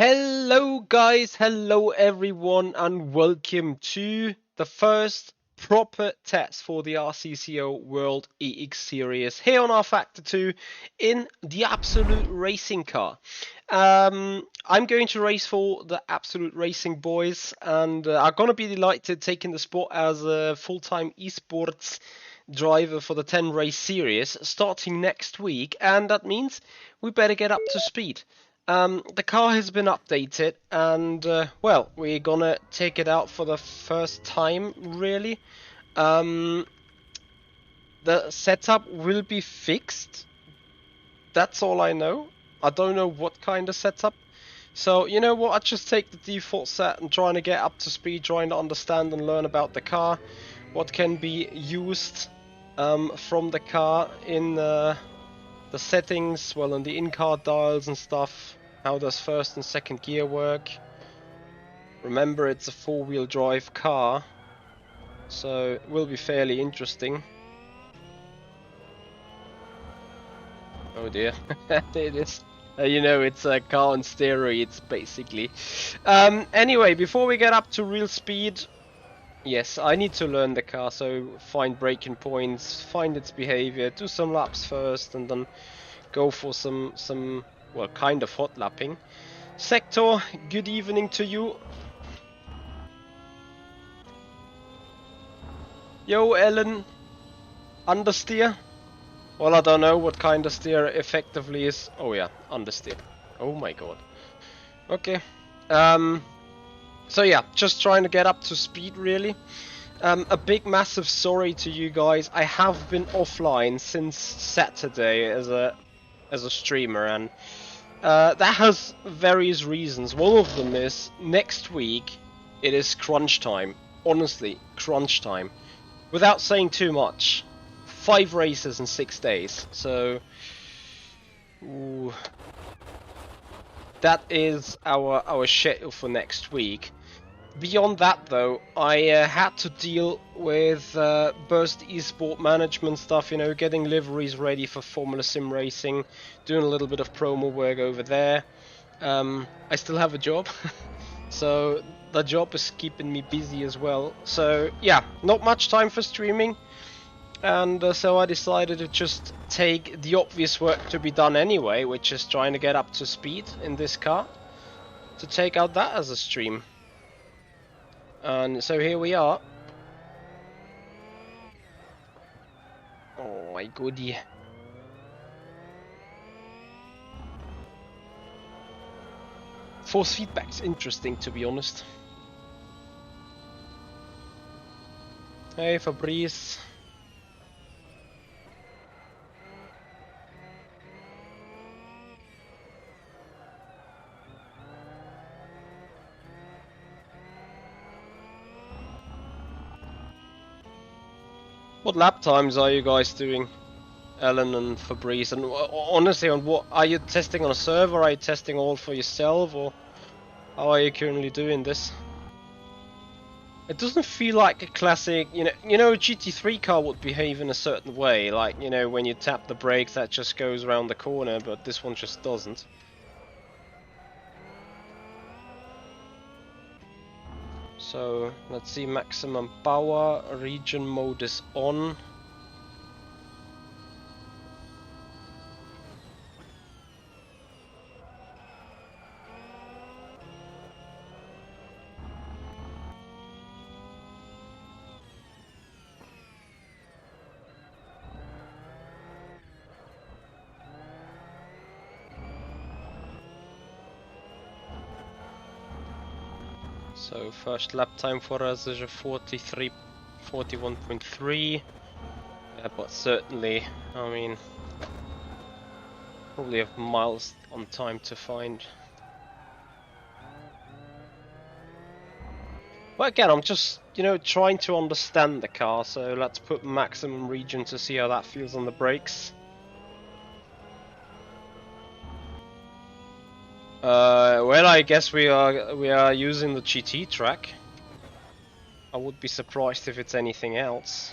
Hello guys, hello everyone, and welcome to the first proper test for the RCCO World EX Series here on our Factor 2 in the Absolute Racing car. I'm going to race for the Absolute Racing boys, and I'm going to be delighted taking the sport as a full-time esports driver for the 10 race series starting next week, and that means we better get up to speed. The car has been updated, and well, we're gonna take it out for the first time, really. The setup will be fixed. That's all I know. I don't know what kind of setup. So, you know what, I just take the default set and trying to get up to speed, trying to understand and learn about the car, what can be used from the car in the settings, well, in the in-car dials and stuff. How does first and second gear work? Remember, it's a four-wheel drive car, so it will be fairly interesting. Oh dear, it is. You know, it's a car on steroids, basically. Anyway, before we get up to real speed, yes, I need to learn the car, so find braking points, find its behavior, do some laps first, and then go for some well, kind of hot lapping. Sector, good evening to you. Yo, Ellen, understeer? Well, I don't know what kind of steer effectively is. Oh yeah, understeer. Oh my god. Okay. So yeah, just trying to get up to speed, really. A big massive sorry to you guys. I have been offline since Saturday as a streamer, and that has various reasons. One of them is next week it is crunch time. Honestly, crunch time. Without saying too much, 5 races in 6 days. So ooh, that is our schedule for next week. Beyond that, though, I had to deal with Burst Esport management stuff, you know, getting liveries ready for Formula Sim racing, doing a little bit of promo work over there. I still have a job, so the job is keeping me busy as well. So yeah, not much time for streaming, and so I decided to just take the obvious work to be done anyway, which is trying to get up to speed in this car, to take out that as a stream. And so here we are. Oh my goodie. Force feedback's interesting, to be honest. Hey, Fabrice. What lap times are you guys doing, Ellen and Fabrice? And honestly, on what are you testing on a server? Are you testing all for yourself, or how are you currently doing this? It doesn't feel like a classic, you know, a GT3 car would behave in a certain way, like, you know, when you tap the brakes that just goes around the corner, but this one just doesn't. So let's see, maximum power, region mode is on. So first lap time for us is a 41.3. Yeah, but certainly, I mean, probably have miles on time to find. But again, I'm just, you know, trying to understand the car, so let's put maximum region to see how that feels on the brakes. Well, I guess we are using the GT track. I would be surprised if it's anything else.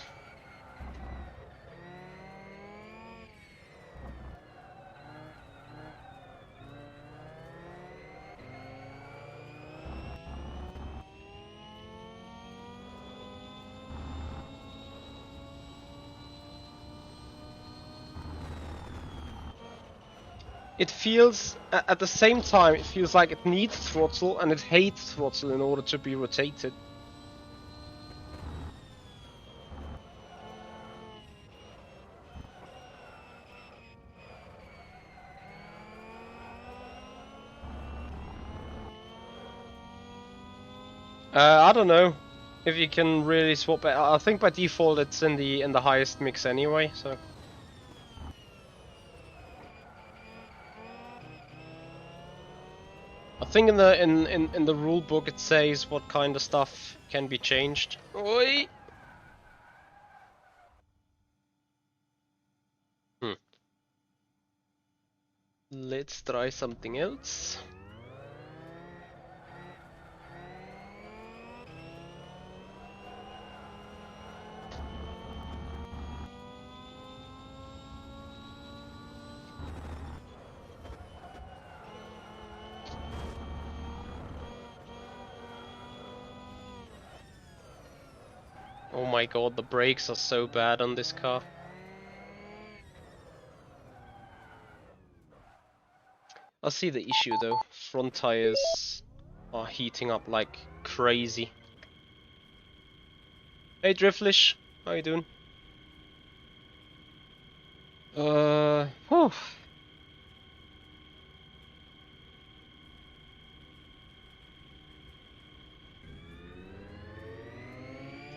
it feels, at the same time, it feels like it needs throttle and it hates throttle in order to be rotated. I don't know if you can really swap it. I think by default it's in the highest mix anyway, so. I think in the rule book it says what kind of stuff can be changed. Oi! Let's try something else. Oh my god, the brakes are so bad on this car. I see the issue though. Front tires are heating up like crazy. Hey Driflish, how you doing? Whew.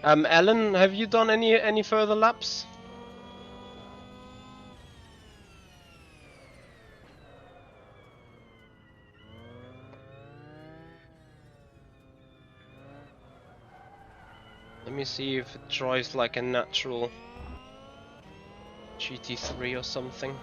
Alan, have you done any further laps? Let me see if it drives like a natural GT3 or something.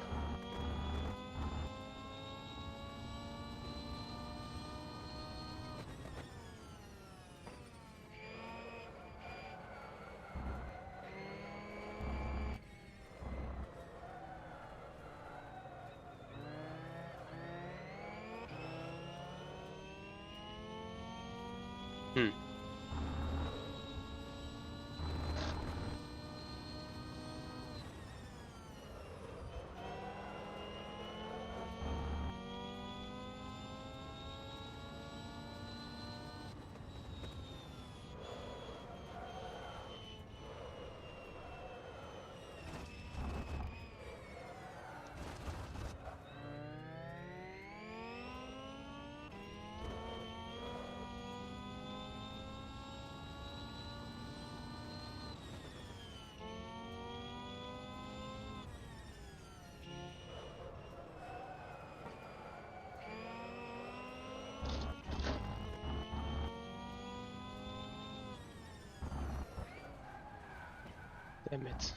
Damn it.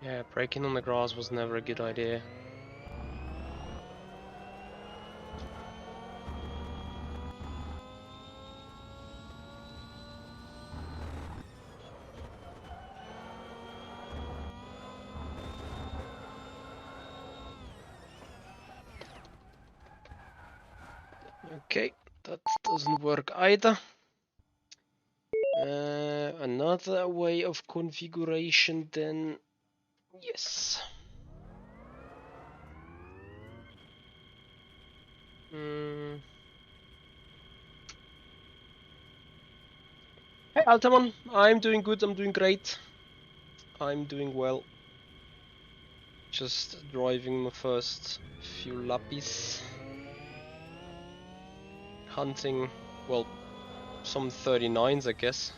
Yeah, braking on the grass was never a good idea. Okay, that doesn't work either. Another way of configuration then. Yes. Hey Altamon, I'm doing good, I'm doing great. I'm doing well. Just driving my first few lappies. Hunting, well, some 39s I guess.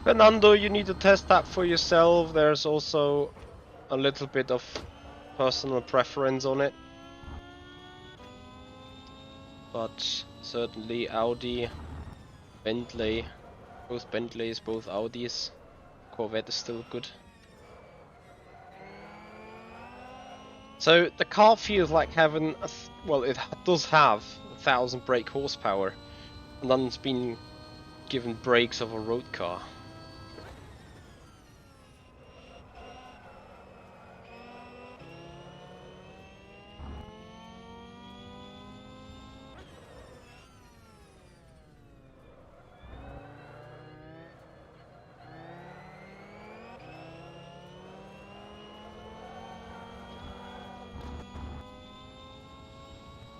Fernando, you need to test that for yourself. There's also a little bit of personal preference on it. but certainly Audi, Bentley, both Bentleys, both Audis. Corvette is still good. So the car feels like having well, it does have 1,000 brake horsepower, and then it's been given brakes of a road car.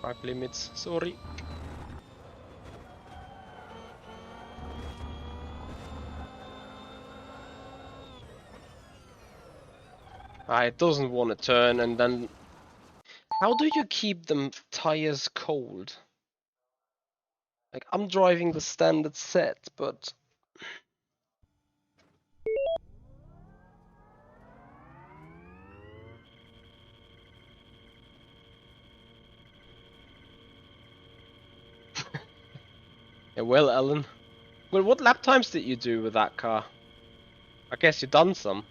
Track limits, sorry. It doesn't want to turn, and then how do you keep them tires cold? Like, I'm driving the standard set, but yeah, well, Ellen. Well, what lap times did you do with that car? I guess you done some.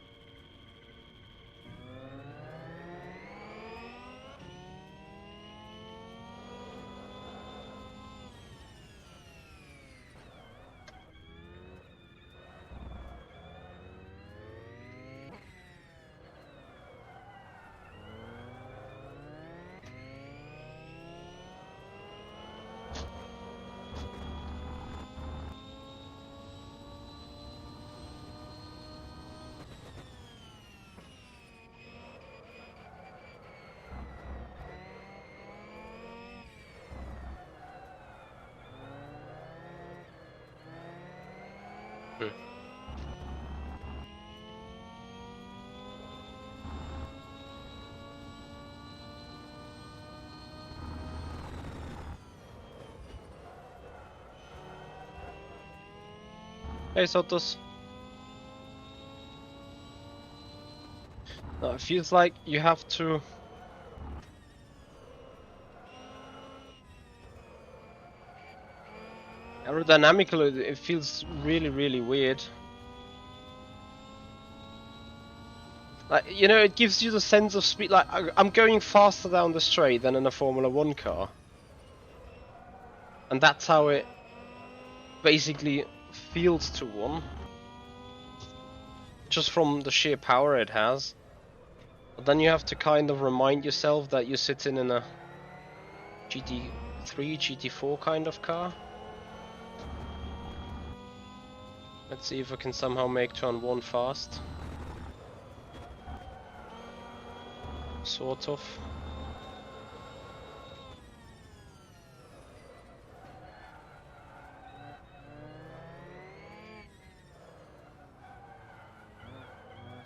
Hey, Sotos. No, it feels like you have to. Aerodynamically, it feels really, really weird. Like, you know, it gives you the sense of speed. Like, I'm going faster down the straight than in a Formula 1 car. And that's how it basically feels to one. Just from the sheer power it has. But then you have to kind of remind yourself that you're sitting in a GT3, GT4 kind of car. Let's see if I can somehow make turn 1 fast. Sort of.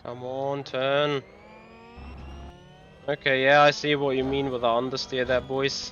Come on, turn. Okay, yeah, I see what you mean with the understeer there, boys.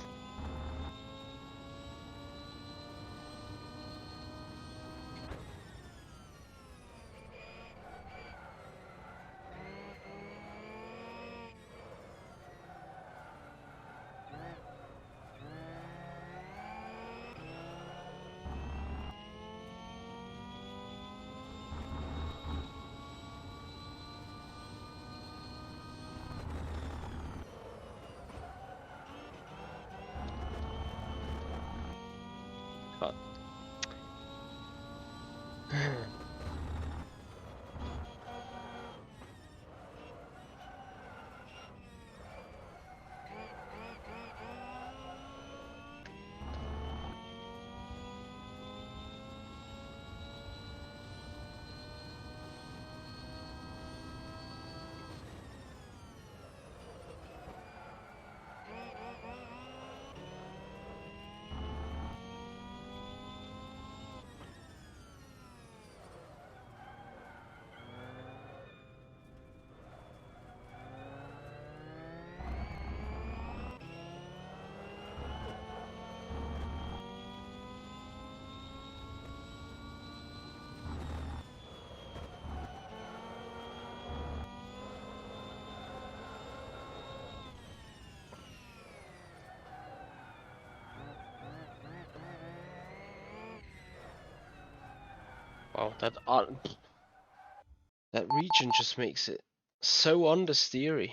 Wow, that region just makes it so understeery.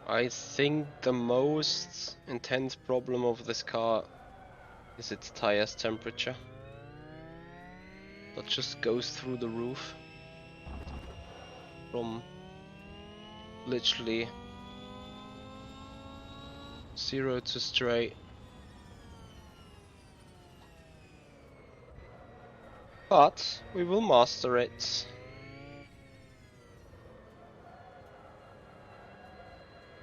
I think the most intense problem of this car is its tires temperature. That just goes through the roof. From literally 0 to straight. But we will master it.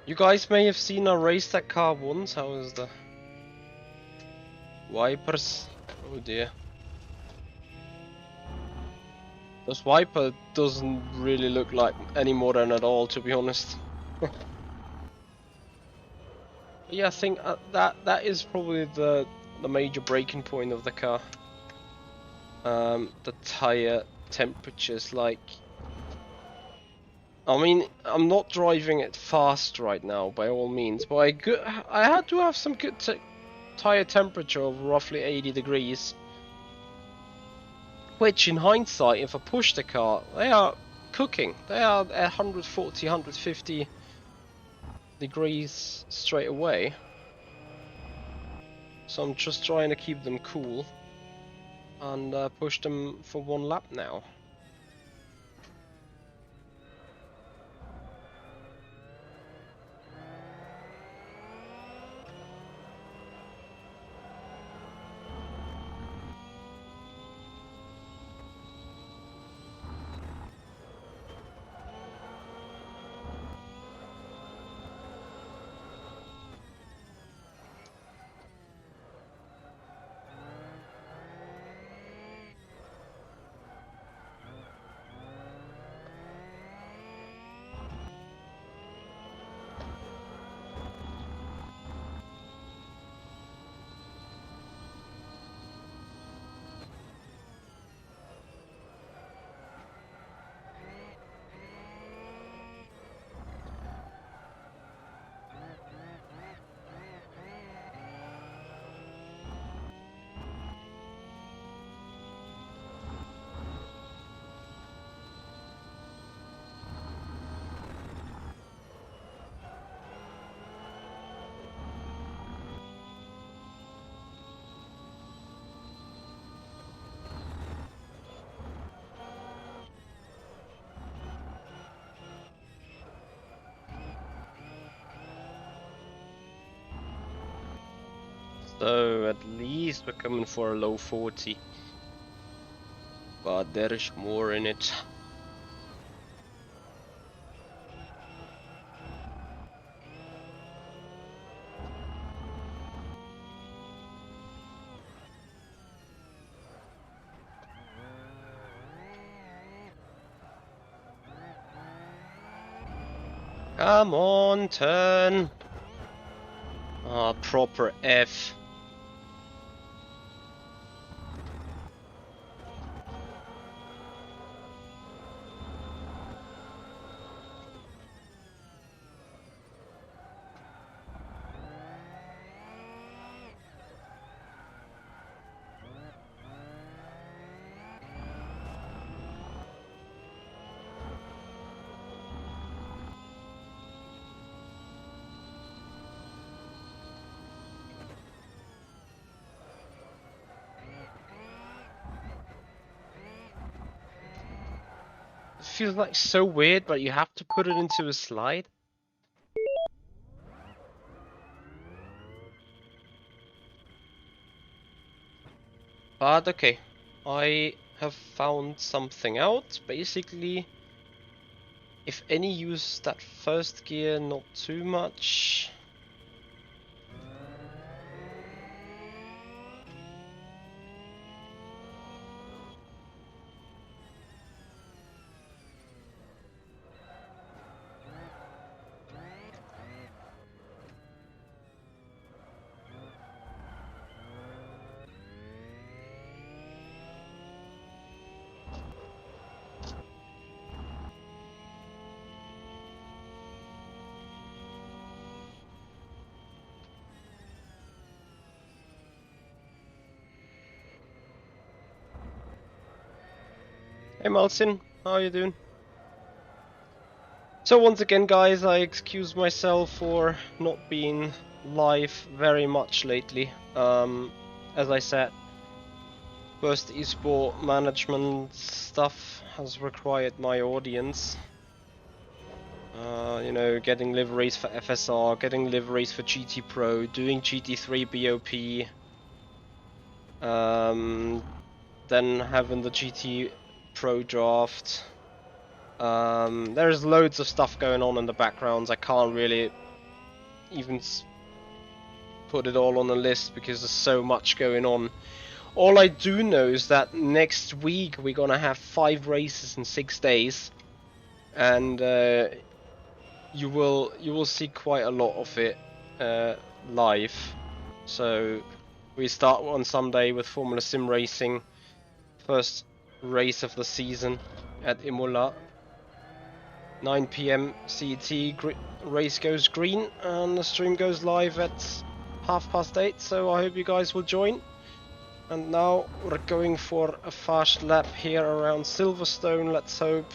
You guys may have seen I raced that car once. How is the wipers? Oh dear. This wiper doesn't really look like any modern at all, to be honest. Yeah, I think that is probably the major breaking point of the car. The tire temperatures, like, I mean, I'm not driving it fast right now, by all means, but I had to have some good tire temperature of roughly 80 degrees. Which, in hindsight, if I push the car, they are cooking. They are at 140, 150 degrees straight away. So I'm just trying to keep them cool and push them for one lap now. So at least we're coming for a low 40. But there is more in it. Come on, turn. Ah, proper F. It feels like so weird, but you have to put it into a slide. But okay, I have found something out. Basically, if any, use that first gear, not too much. Hey Martin, how are you doing? So once again guys, I excuse myself for not being live very much lately. As I said, first esport management stuff has required my audience. You know, getting liveries for FSR, getting liveries for GT Pro, doing GT3 BOP, then having the GT Pro draft. There's loads of stuff going on in the backgrounds. I can't really even put it all on a list because there's so much going on. All I do know is that next week we're gonna have 5 races in 6 days, and you will see quite a lot of it live. So we start on Sunday with Formula Sim racing, first race of the season at Imola. 9 PM CET, race goes green, and the stream goes live at 8:30, so I hope you guys will join. And now we're going for a fast lap here around Silverstone, let's hope.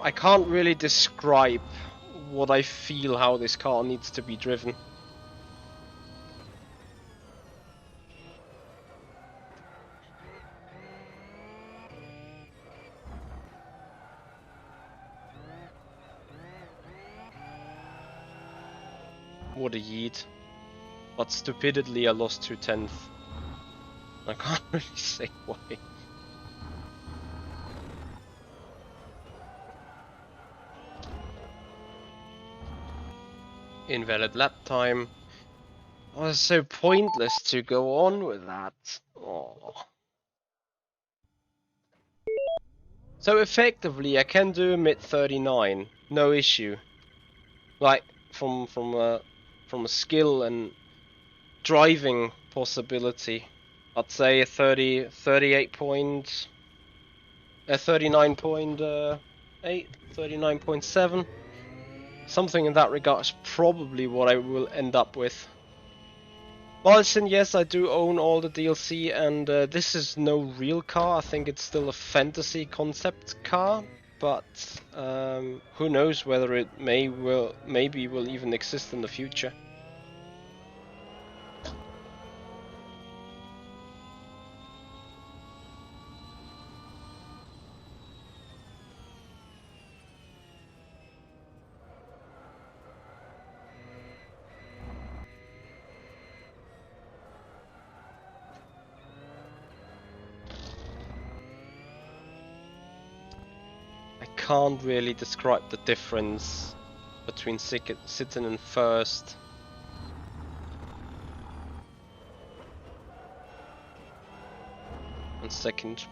I can't really describe what I feel how this car needs to be driven. What a yeet. But stupidly I lost 2/10. I can't really say why. Invalid lap time. Oh, it's so pointless to go on with that. Oh. So effectively I can do a mid 39, no issue. Like from a skill and driving possibility. I'd say a 38 point, a 39.8, 39.7. Something in that regard is probably what I will end up with. Martin, yes, I do own all the DLC, and this is no real car. I think it's still a fantasy concept car, but who knows whether it maybe will even exist in the future. I can't really describe the difference between sitting in first and second.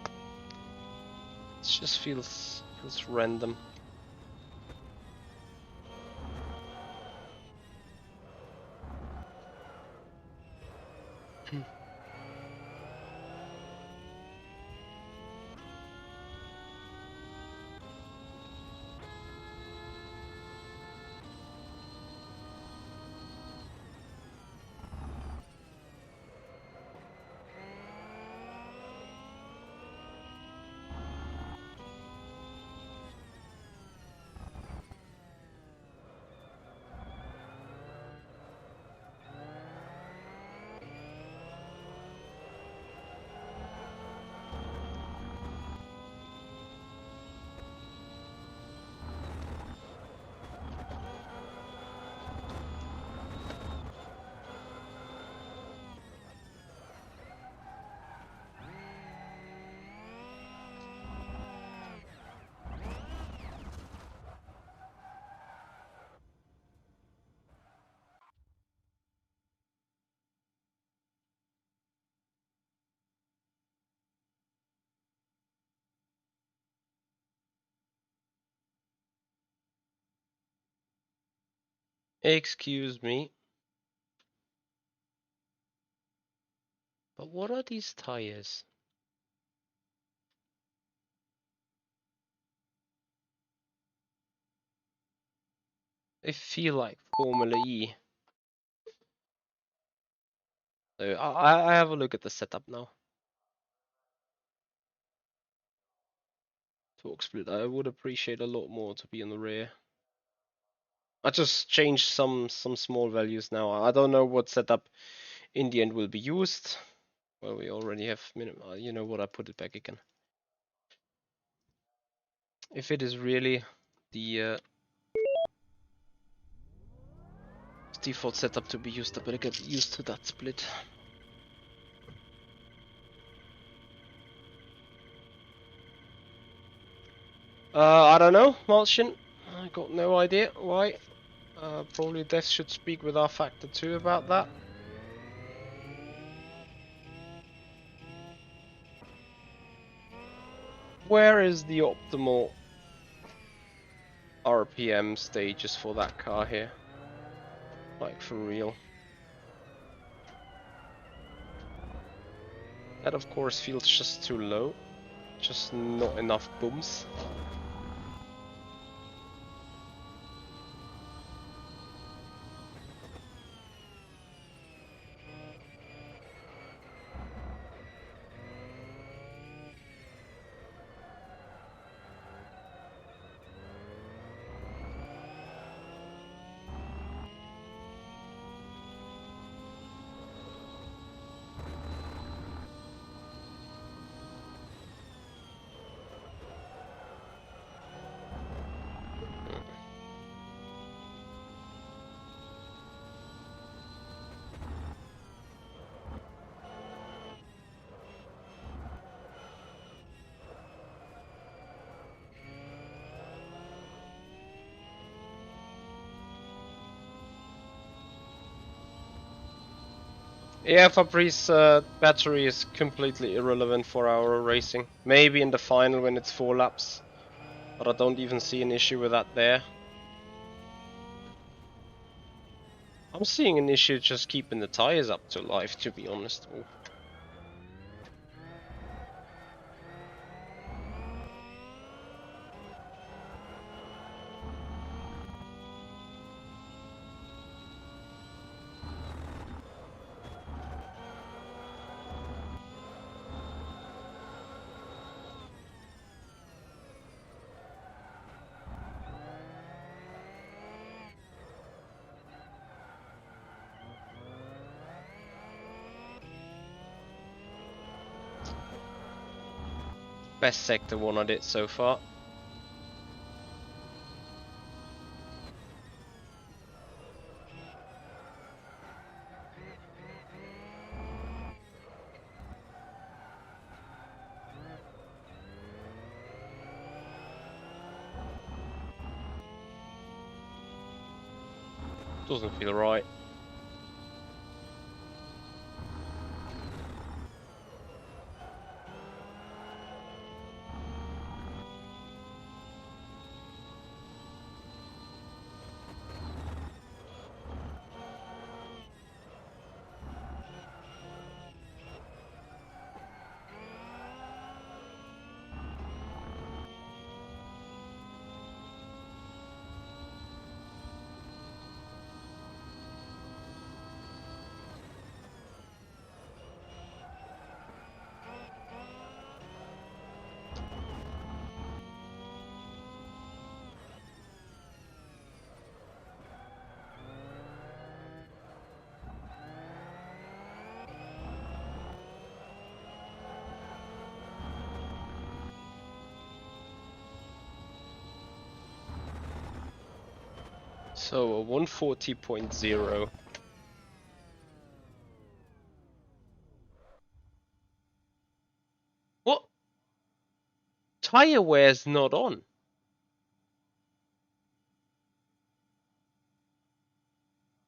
It just feels random. Excuse me, but what are these tires? They feel like Formula E. So I have a look at the setup now. Torque split. I would appreciate a lot more to be in the rear. I just changed some small values now. I don't know what setup in the end will be used. Well, we already have minimum. You know what? I put it back again. If it is really the default setup to be used, I better get used to that split. I don't know, Martian. I got no idea why. Probably Death should speak with our Factor 2 about that. Where is the optimal RPM stages for that car here? Like, for real. That of course feels just too low. Just not enough booms. Yeah, Fabrice, battery is completely irrelevant for our racing. Maybe in the final when it's 4 laps. But I don't even see an issue with that there. I'm seeing an issue just keeping the tires up to life, to be honest. Ooh. Best sector one I did so far. Doesn't feel right. So a 140.0. What? Tire wear's not on.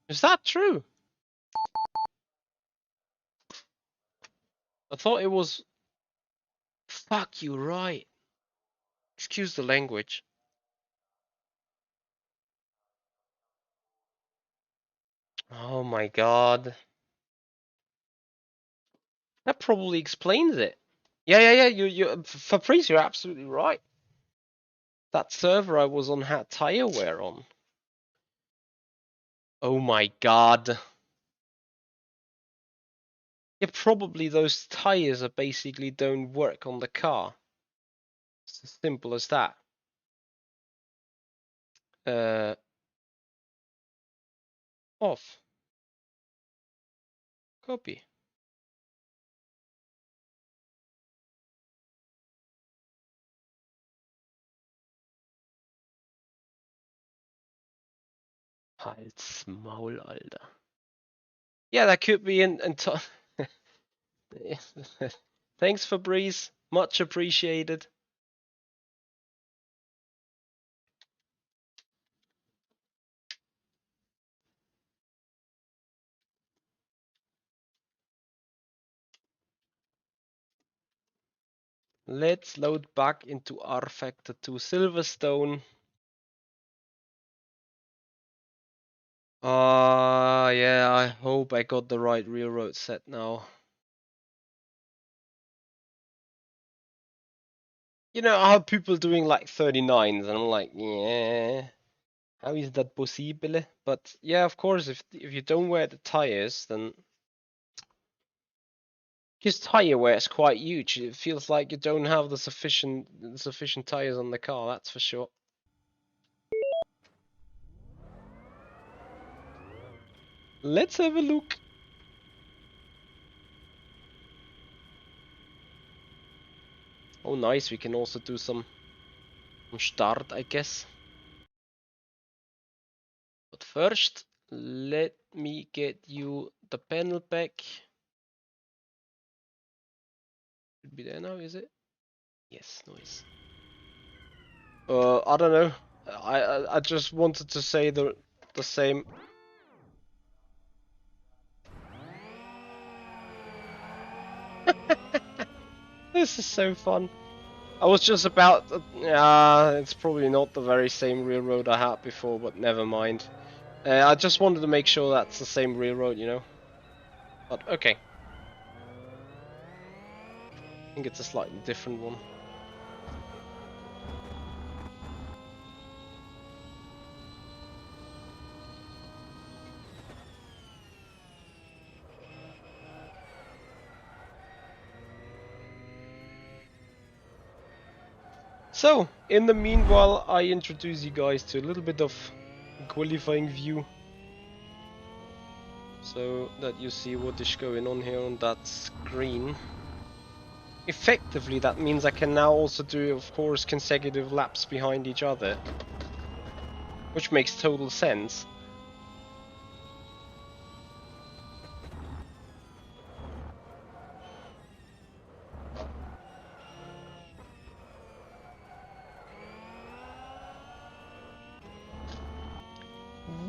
Is that true? I thought it was... Fuck you, right. Excuse the language. Oh my god. That probably explains it. Yeah. Fabrice, you're absolutely right. That server I was on had tire wear on. Oh my god. Yeah, probably those tires are basically don't work on the car. It's as simple as that. Off. Copy. Halt's Maul, Alter. Yeah, that could be in Thanks, Fabrice. Much appreciated. Let's load back into R Factor 2 Silverstone. Yeah, I hope I got the right railroad set now. You know, I have people doing like 39s, and I'm like, yeah, how is that possible? But yeah, of course, if you don't wear the tires, then because tire wear is quite huge, it feels like you don't have the sufficient tires on the car. That's for sure. Let's have a look. Oh, nice. We can also do some start, I guess. But first, let me get you the panel back. Should be there now, is it? Yes, nice. I don't know. I just wanted to say the same. This is so fun. I was just about. It's probably not the very same railroad I had before, but never mind. I just wanted to make sure that's the same railroad, you know. But okay. I think it's a slightly different one. So, in the meanwhile, I introduce you guys to a little bit of qualifying view, so that you see what is going on here on that screen. Effectively, that means I can now also do, of course, consecutive laps behind each other, which makes total sense.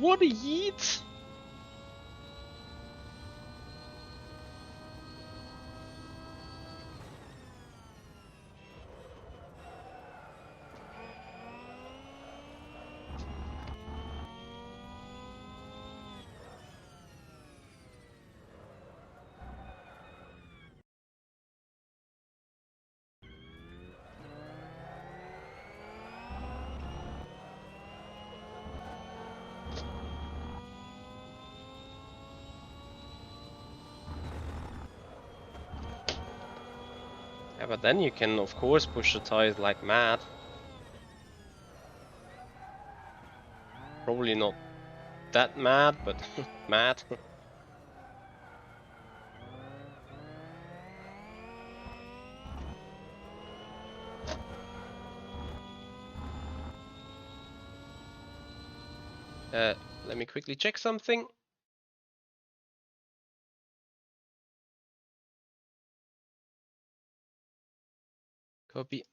What a yeet! Yeah, but then you can, of course, push the tires like mad. Probably not that mad, but mad. Let me quickly check something. Copy.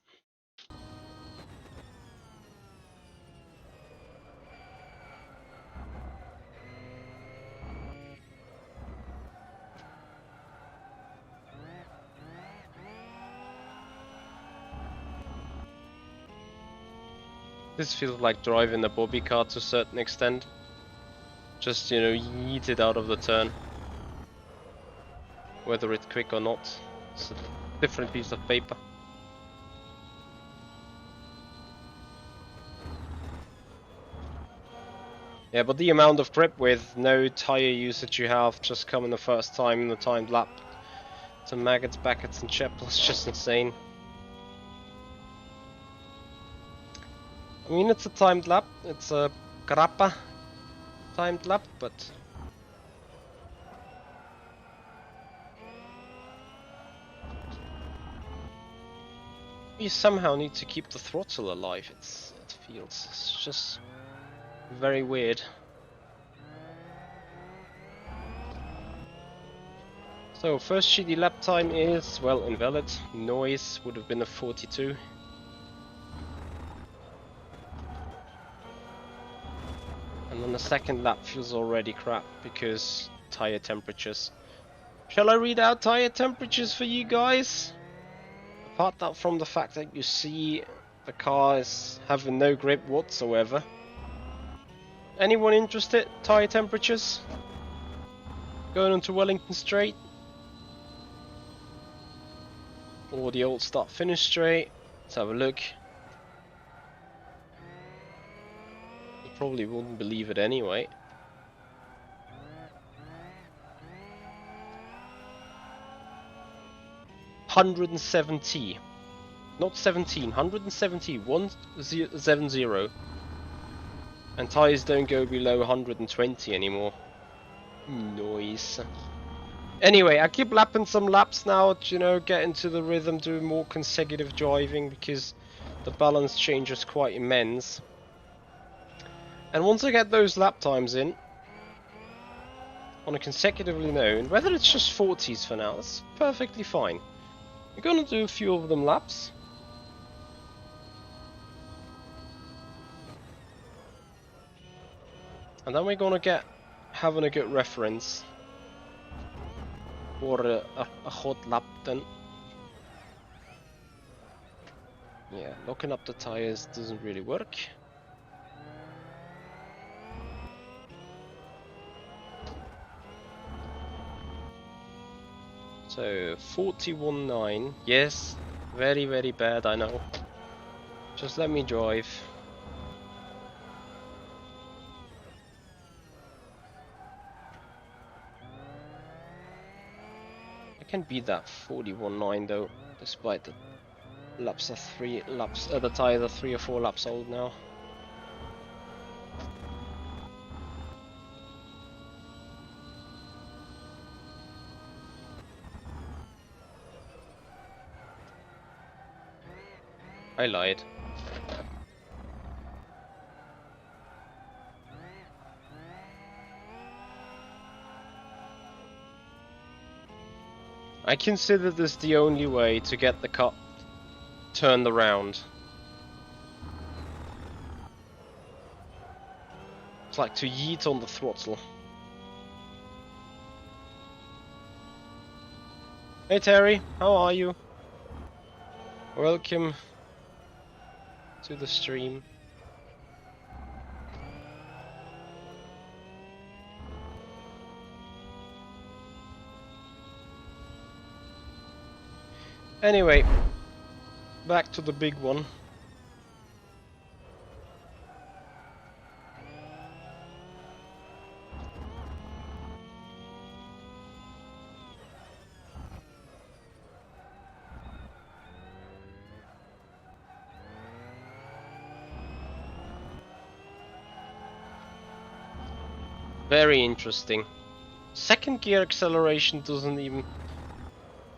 This feels like driving a bobby car to a certain extent. Just, you know, yeet it out of the turn. Whether it's quick or not, it's a different piece of paper. Yeah, but the amount of grip with no tire usage you have just coming the first time in the timed lap to Maggots, Backets and Chapel is just insane. I mean, it's a timed lap, it's a grappa timed lap, but you somehow need to keep the throttle alive. It feels it's just very weird. So first GD lap time is, well, invalid. Noise would have been a 42. And then the second lap feels already crap because tire temperatures. Shall I read out tire temperatures for you guys? Apart from the fact that you see the car is having no grip whatsoever. Anyone interested? Tire temperatures? Going onto Wellington Straight? Or the old start finish straight? Let's have a look. You probably wouldn't believe it anyway. $170. Not 17, 170, 170. And tyres don't go below 120 anymore. Noise. Anyway, I keep lapping some laps now, you know, get into the rhythm, do more consecutive driving because the balance change is quite immense. And once I get those lap times in, on a consecutively known, whether it's just 40s for now, that's perfectly fine. We're gonna do a few of them laps. And then we're gonna get having a good reference for a hot lap then. Yeah, locking up the tires doesn't really work. So 41.9, yes, very very bad, I know. Just let me drive. I can beat that 41.9 though, despite the laps are the tires are 3 or 4 laps old now. I lied. I consider this the only way to get the car turned around. It's like to yeet on the throttle. Hey Terry, how are you? Welcome to the stream. Anyway, back to the big one. Very interesting. Second gear acceleration doesn't even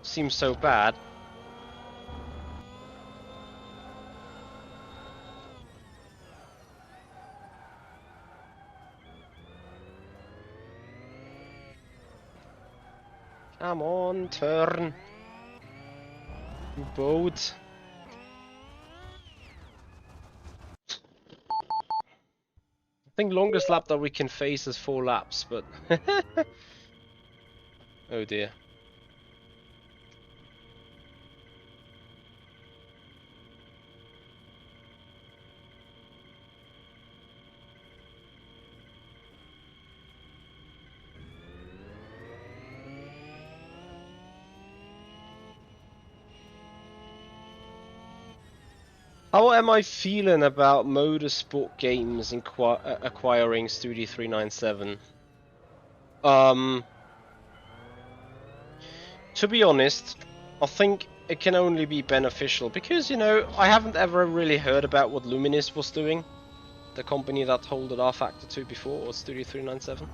seem so bad. Come on, turn. You boat. I think longest lap that we can face is 4 laps, but oh dear. How am I feeling about Motorsport Games acquiring Studio 397? To be honest, I think it can only be beneficial because, you know, I haven't ever really heard about what Luminis was doing, the company that holded R-Factor 2 before, or Studio 397.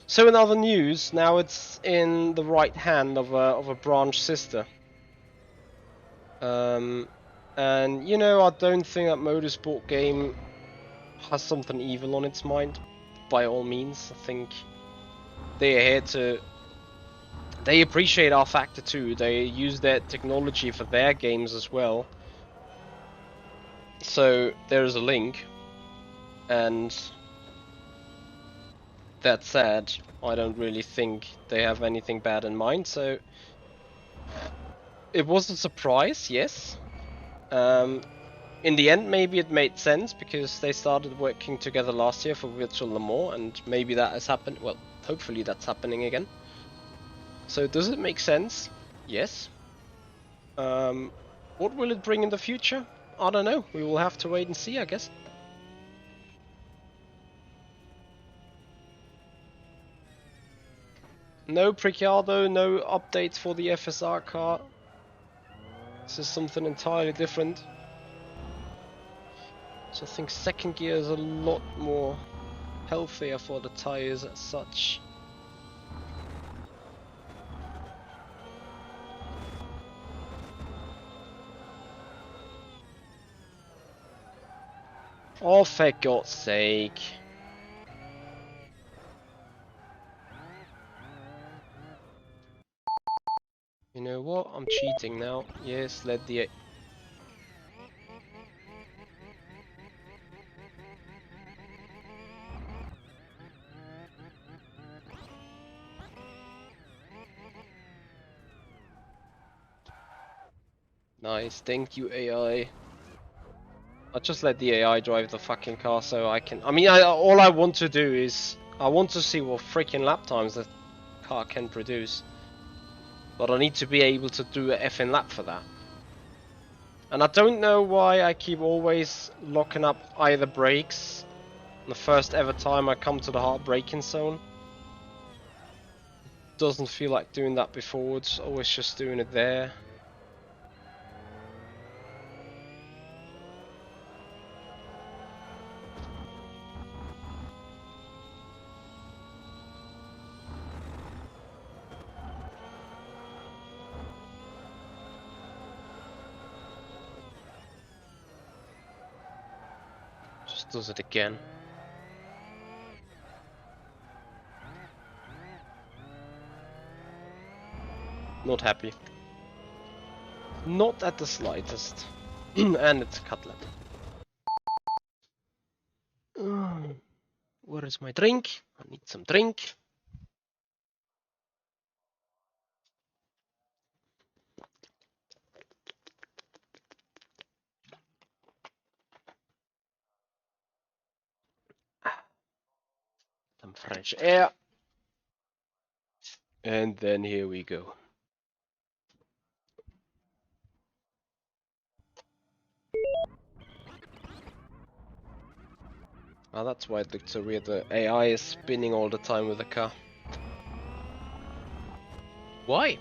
So in other news, now it's in the right hand of a branch sister. And you know, I don't think that Motorsport Game has something evil on its mind. By all means, I think they are here to. They appreciate our Factor 2. They use their technology for their games as well. So there's a link, and that said, I don't really think they have anything bad in mind. So it was a surprise, yes. In the end, maybe it made sense because they started working together last year for Virtual Le Mans, and maybe that has happened. Well, hopefully that's happening again. So does it make sense? Yes. What will it bring in the future? I don't know. We will have to wait and see, I guess. No Ricciardo, no updates for the FSR car. This is something entirely different. So I think second gear is a lot more healthier for the tires as such. Oh, for God's sake. You know what? I'm cheating now. Yes, let the... Nice, thank you AI. I'll just let the AI drive the fucking car so I can... I mean, all I want to do is... I want to see what freaking lap times the car can produce. But I need to be able to do an effing lap for that. And I don't know why I keep always locking up either brakes the first ever time I come to the hard braking zone. Doesn't feel like doing that before, it's always just doing it there. Just does it again. Not happy. Not at the slightest. And it's a cutlet. Where is my drink? I need some drink. Some fresh air. And then here we go. Oh, that's why it looked so weird. The AI is spinning all the time with the car. Why?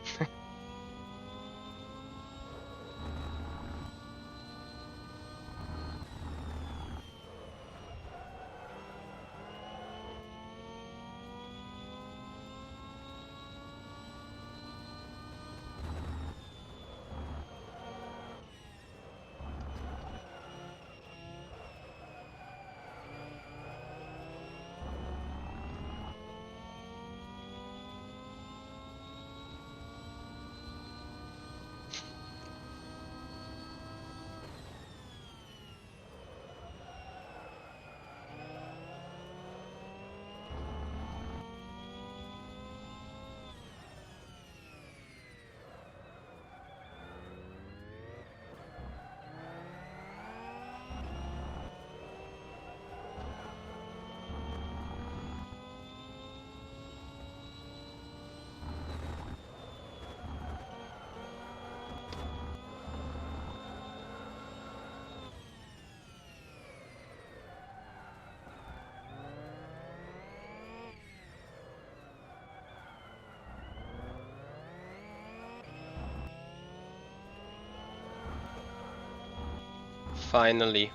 Finally.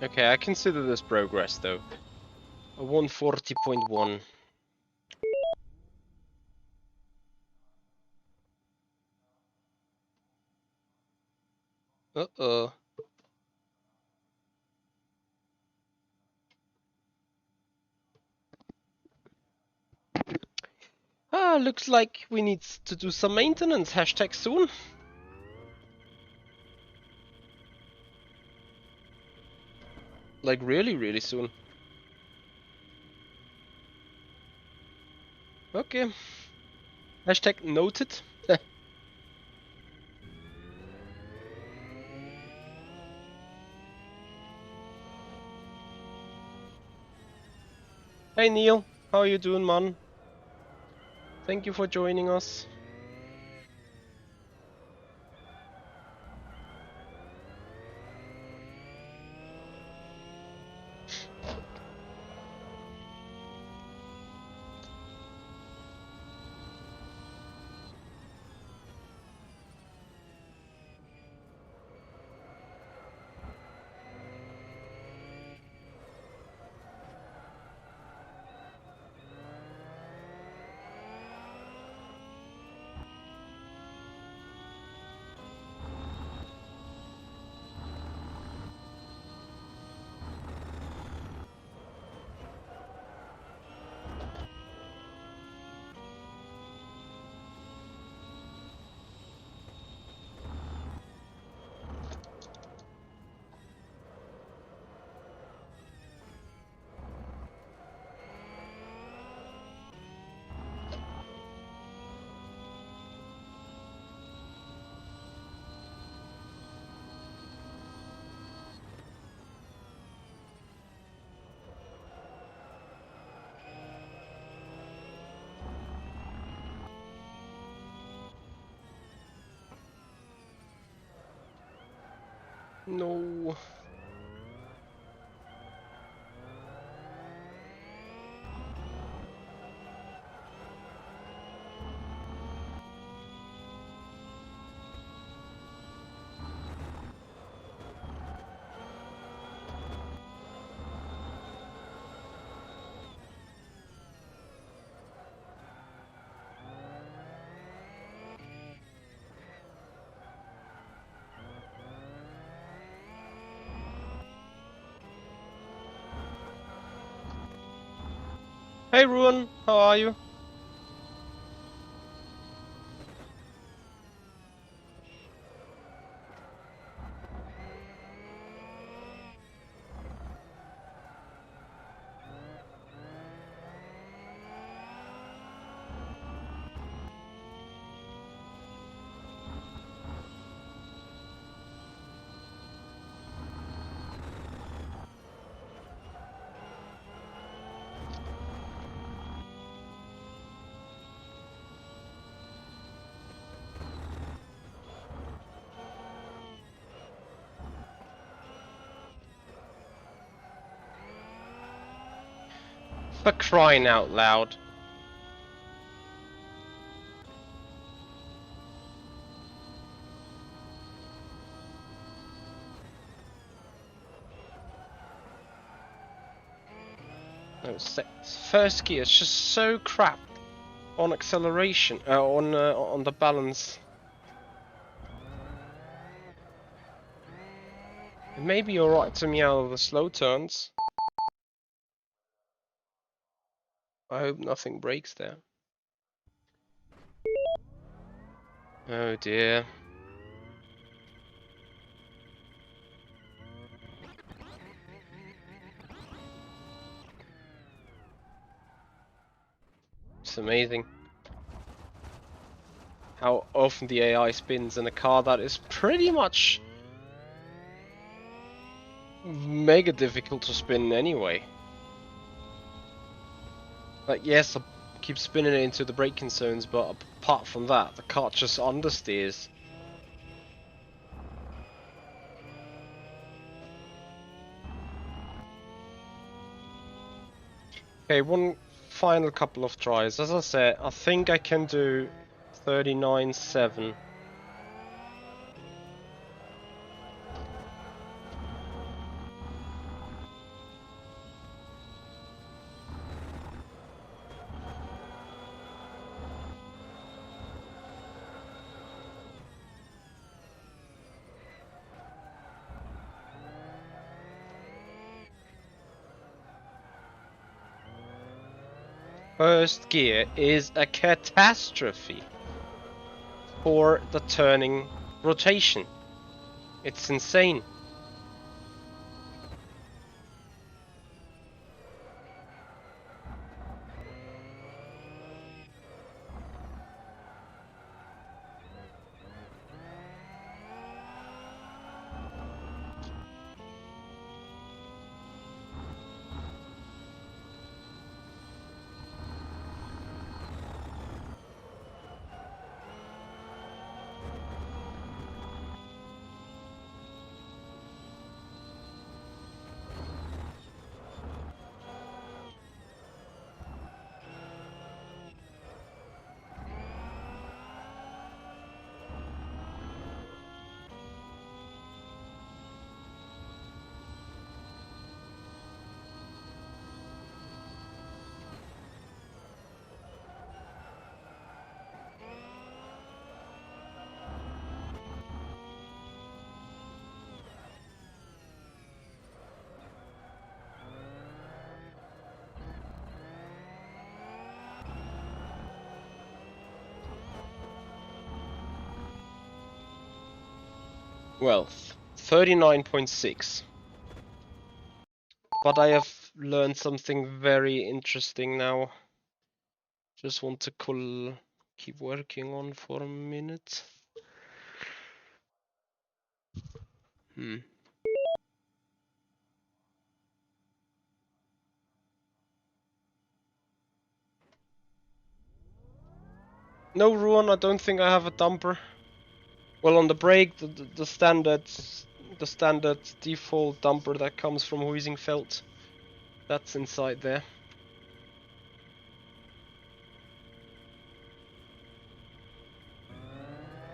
Okay, I consider this progress though. A 140.1. Uh-oh. Ah, looks like we need to do some maintenance. Hashtag soon. Like really, really soon. Okay. Hashtag noted. Hey Neil, how are you doing, man? Thank you for joining us. No. Hey Ruan, how are you? For crying out loud. No, first gear is just so crap on acceleration, on the balance. It may be alright to me out of the slow turns. I hope nothing breaks there. Oh dear. It's amazing how often the AI spins in a car that is pretty much mega difficult to spin anyway. Like, yes, I keep spinning it into the braking zones, but apart from that, the car just understeers. Okay, one final couple of tries. As I said, I think I can do 39.7. First gear is a catastrophe for the turning rotation. It's insane. Well, 39.6. But I have learned something very interesting now. Just want to keep working on for a minute. No, Ruan, I don't think I have a dumper. Well, on the brake, the standard default dumper that comes from Huizingfeld, that's inside there.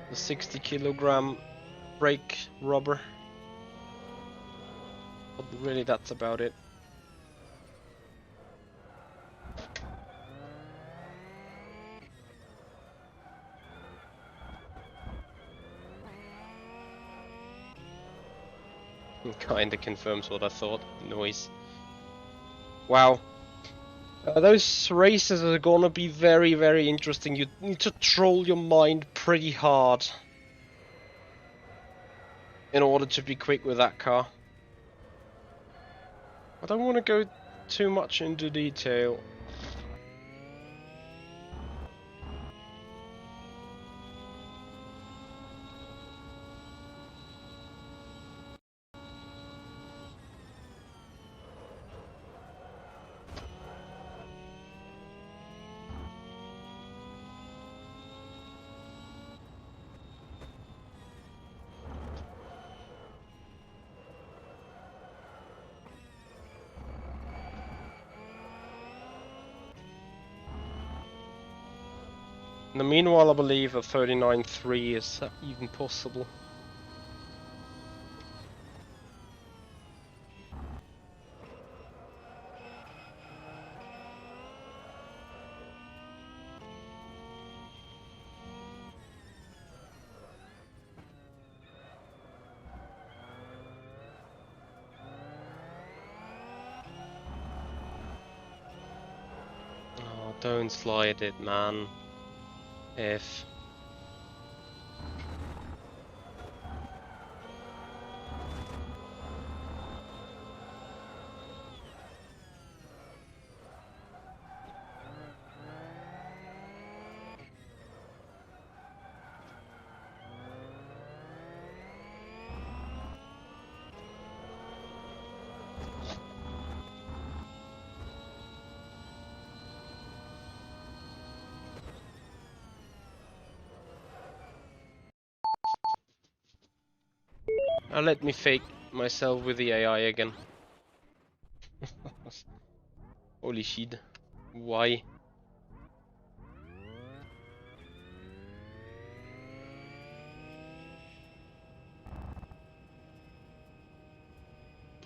The 60 kilogram brake rubber. But really, that's about it. Kinda confirms what I thought. Noise. Wow. Those races are gonna be very, very interesting. You need to troll your mind pretty hard in order to be quick with that car. I don't want to go too much into detail. In the meanwhile, I believe a 39.3 is even possible. Don't slide it, man. If... let me fake myself with the AI again. Holy shit. Why?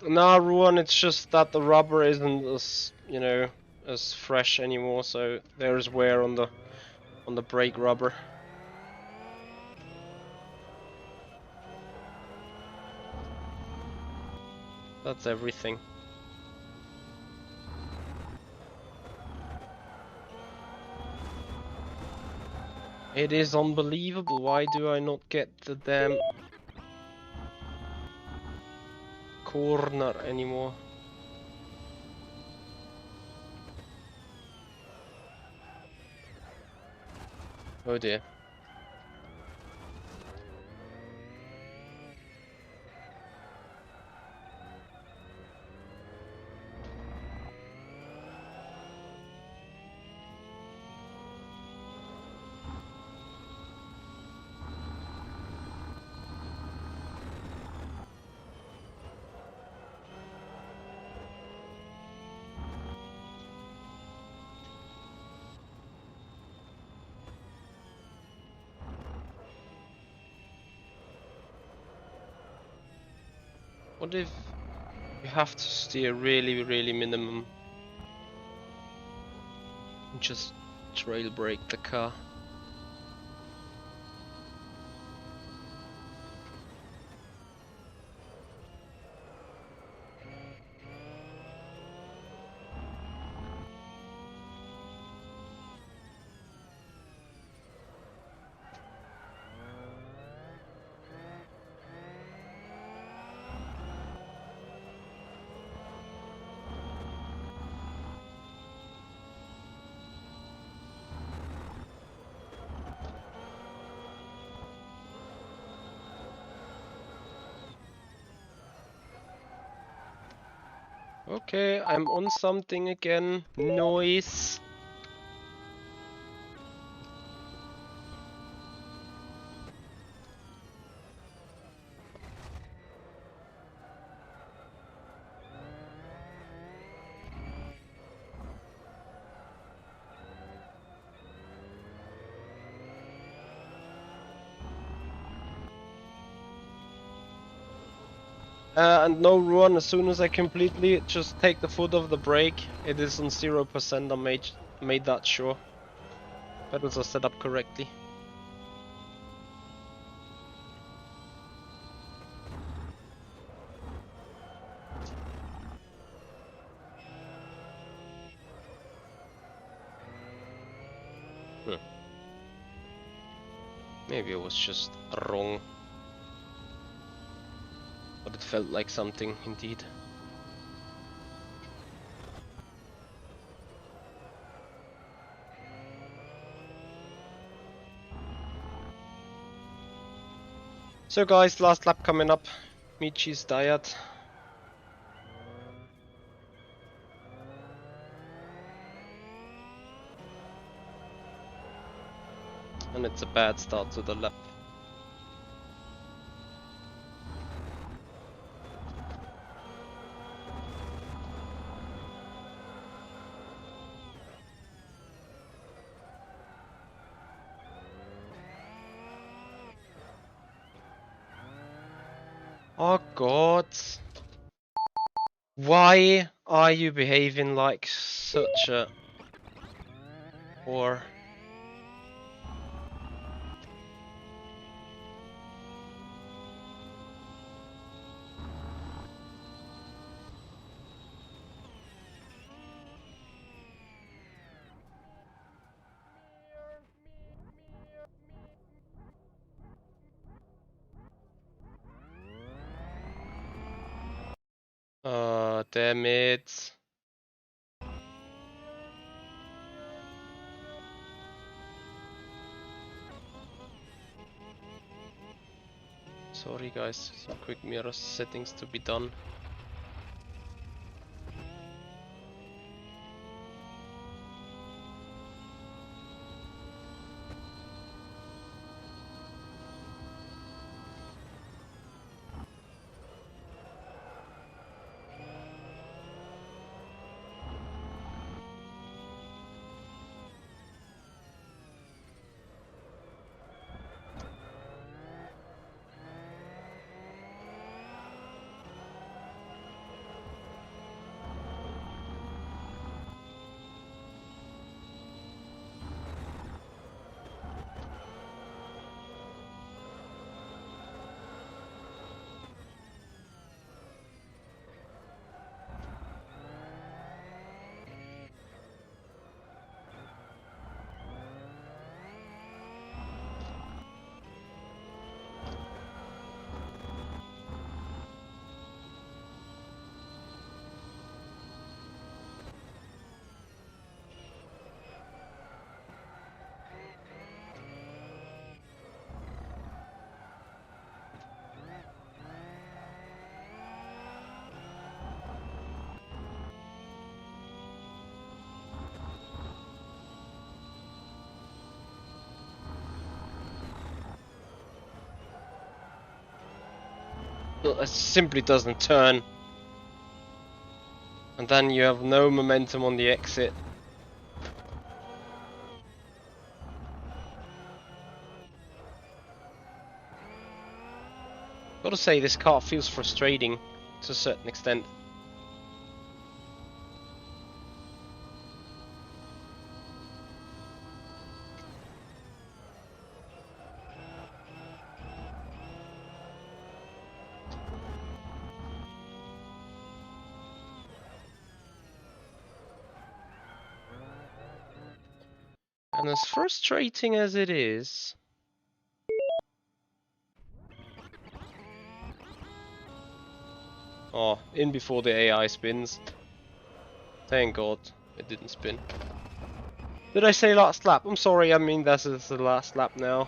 Nah, Ruan, it's just that the rubber isn't as, you know, as fresh anymore, so there's wear on the brake rubber. That's everything. It is unbelievable. Why do I not get the damn corner anymore? Oh dear. What if you have to steer really, really minimum and just trail brake the car? Okay, I'm on something again. Noise. And no run, as soon as I completely just take the foot off the brake, it is on 0%. I made that sure. Pedals are set up correctly. Maybe it was just wrong. But it felt like something, indeed. So guys, last lap coming up. Michi's diet. And it's a bad start to the lap. Oh god. Why are you behaving like such a whore? damn it. Sorry guys, some quick mirror settings to be done. It simply doesn't turn. And then you have no momentum on the exit. Gotta say, this car feels frustrating to a certain extent. And as frustrating as it is... Oh, in before the AI spins. Thank God it didn't spin. Did I say last lap? I'm sorry, I mean this is the last lap now.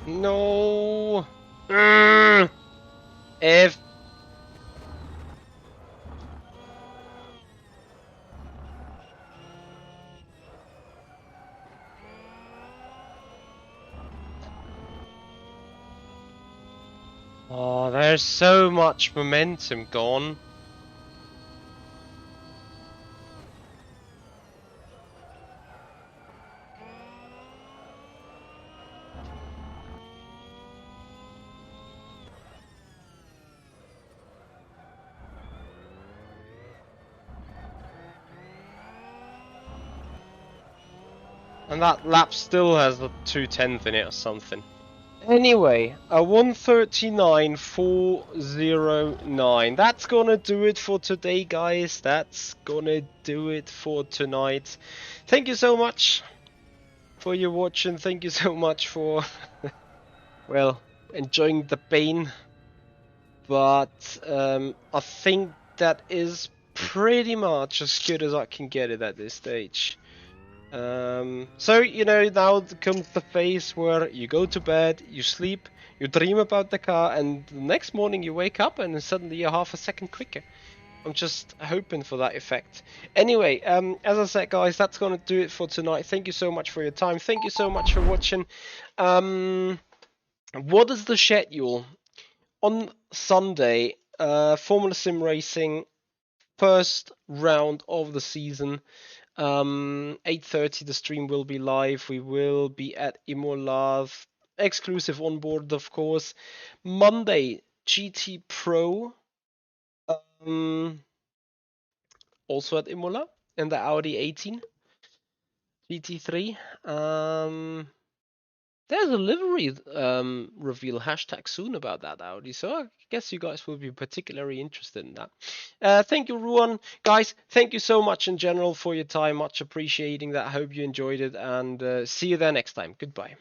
No. If. Oh, there's so much momentum gone. And that lap still has a 2/10 in it or something. Anyway, a 139.409. That's gonna do it for today, guys. That's gonna do it for tonight. Thank you so much for your watching. Thank you so much for, well, enjoying the pain. But I think that is pretty much as good as I can get it at this stage. So, you know, now comes the phase where you go to bed, you sleep, you dream about the car, and the next morning you wake up and suddenly you're half a second quicker. I'm just hoping for that effect. Anyway, as I said, guys, that's going to do it for tonight. Thank you so much for your time. Thank you so much for watching. What is the schedule? On Sunday, Formula Sim Racing, first round of the season. 8:30 the stream will be live. We will be at Imola, exclusive on board, of course. Monday, GT Pro, also at Imola, and the Audi 18 GT3. There's a livery reveal hashtag soon about that Audi, so I guess you guys will be particularly interested in that. Thank you, Ruan. Guys, thank you so much in general for your time. Much appreciating that. I hope you enjoyed it, and see you there next time. Goodbye.